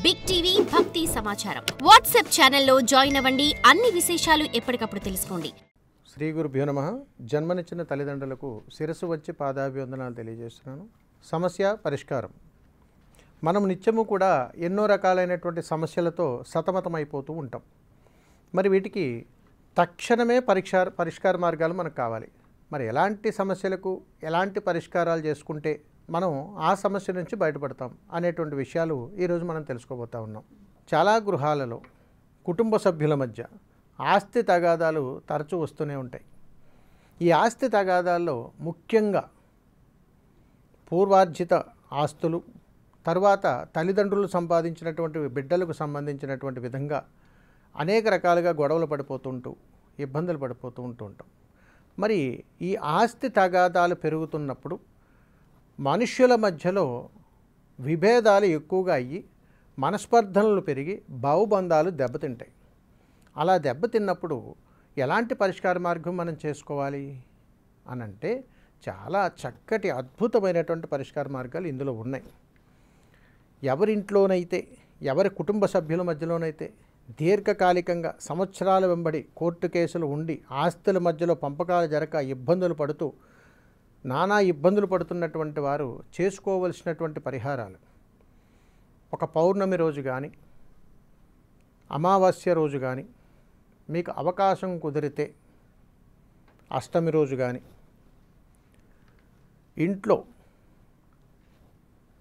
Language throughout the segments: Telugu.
బిగ్ టీవీ భక్తి సమాచారం వాట్సాప్ ఛానల్లో జాయిన్ అవ్వండి. అన్ని విశేషాలు ఎప్పటికప్పుడు తెలుసుకోండి. శ్రీ గురుభ్యో నమః. జన్మనిచ్చిన తల్లిదండ్రులకు శిరస్సు వచ్చి పాదాభివందనాలు తెలియజేస్తున్నాను. సమస్య పరిష్కారం. మనం నిత్యము కూడా ఎన్నో రకాలైనటువంటి సమస్యలతో సతమతమైపోతూ ఉంటాం. మరి వీటికి తక్షణమే పరిష్కార మార్గాలు మనకు కావాలి. మరి ఎలాంటి సమస్యలకు ఎలాంటి పరిష్కారాలు చేసుకుంటే మనం ఆ సమస్య నుంచి బయటపడతాం అనేటువంటి విషయాలు ఈరోజు మనం తెలుసుకోబోతా ఉన్నాం. చాలా గృహాలలో కుటుంబ సభ్యుల మధ్య ఆస్తి తగాదాలు తరచూ వస్తూనే ఉంటాయి. ఈ ఆస్తి తగాదాల్లో ముఖ్యంగా పూర్వార్జిత ఆస్తులు, తర్వాత తల్లిదండ్రులు సంపాదించినటువంటి బిడ్డలకు సంబంధించినటువంటి విధంగా అనేక రకాలుగా గొడవలు పడిపోతుంటూ ఇబ్బందులు పడిపోతూ ఉంటాం. మరి ఈ ఆస్తి తగాదాలు పెరుగుతున్నప్పుడు మనుష్యుల మధ్యలో విభేదాలు ఎక్కువగా అయ్యి మనస్పర్ధనలు పెరిగి భావబంధాలు దెబ్బతింటాయి. అలా దెబ్బతిన్నప్పుడు ఎలాంటి పరిష్కార మార్గం మనం చేసుకోవాలి అనంటే చాలా చక్కటి అద్భుతమైనటువంటి పరిష్కార మార్గాలు ఇందులో ఉన్నాయి. ఎవరింట్లోనైతే ఎవరి కుటుంబ సభ్యుల మధ్యలోనైతే దీర్ఘకాలికంగా సంవత్సరాల వెంబడి కోర్టు కేసులు ఉండి ఆస్తుల మధ్యలో పంపకాలు జరగక ఇబ్బందులు పడుతూ నానా ఇబ్బందులు పడుతున్నటువంటి వారు చేసుకోవలసినటువంటి పరిహారాలు, ఒక పౌర్ణమి రోజు కానీ అమావాస్య రోజు కానీ మీకు అవకాశం కుదిరితే అష్టమి రోజు కానీ ఇంట్లో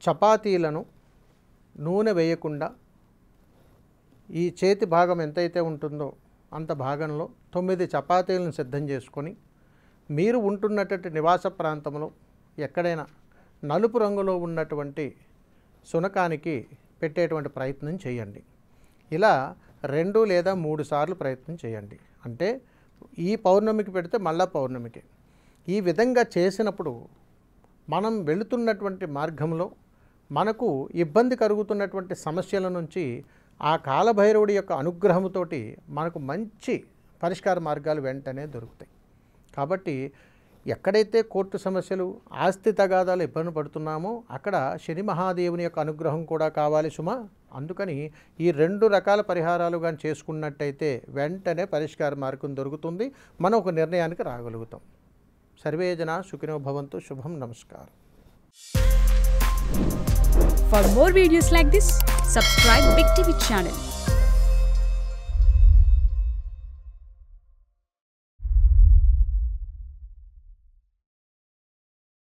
చపాతీలను నూనె వేయకుండా ఈ చేతి భాగం ఎంతైతే ఉంటుందో అంత భాగంలో 9 చపాతీలను సిద్ధం చేసుకొని మీరు ఉంటున్నటువంటి నివాస ప్రాంతంలో ఎక్కడైనా నలుపు రంగులో ఉన్నటువంటి సునకానికి పెట్టేటువంటి ప్రయత్నం చేయండి. ఇలా 2 లేదా 3 సార్లు ప్రయత్నం చేయండి. అంటే ఈ పౌర్ణమికి పెడితే మళ్ళా పౌర్ణమికి. ఈ విధంగా చేసినప్పుడు మనం వెళుతున్నటువంటి మార్గంలో మనకు ఇబ్బంది కలుగుతున్నటువంటి సమస్యల నుంచి ఆ కాలభైరవుడి యొక్క అనుగ్రహంతో మనకు మంచి పరిష్కార మార్గాలు వెంటనే దొరుకుతాయి. కాబట్టి ఎక్కడైతే కోర్టు సమస్యలు, ఆస్తి తగాదాలు ఇబ్బంది పడుతున్నామో అక్కడ శని మహాదేవుని యొక్క అనుగ్రహం కూడా కావాలి సుమా. అందుకని ఈ 2 రకాల పరిహారాలు కానీ చేసుకున్నట్టయితే వెంటనే పరిష్కార మార్గం దొరుకుతుంది. మనం ఒక నిర్ణయానికి రాగలుగుతాం. సర్వే జనా సుఖినో భవంతు. శుభం. నమస్కారం. For more videos like this, subscribe Big TV channel.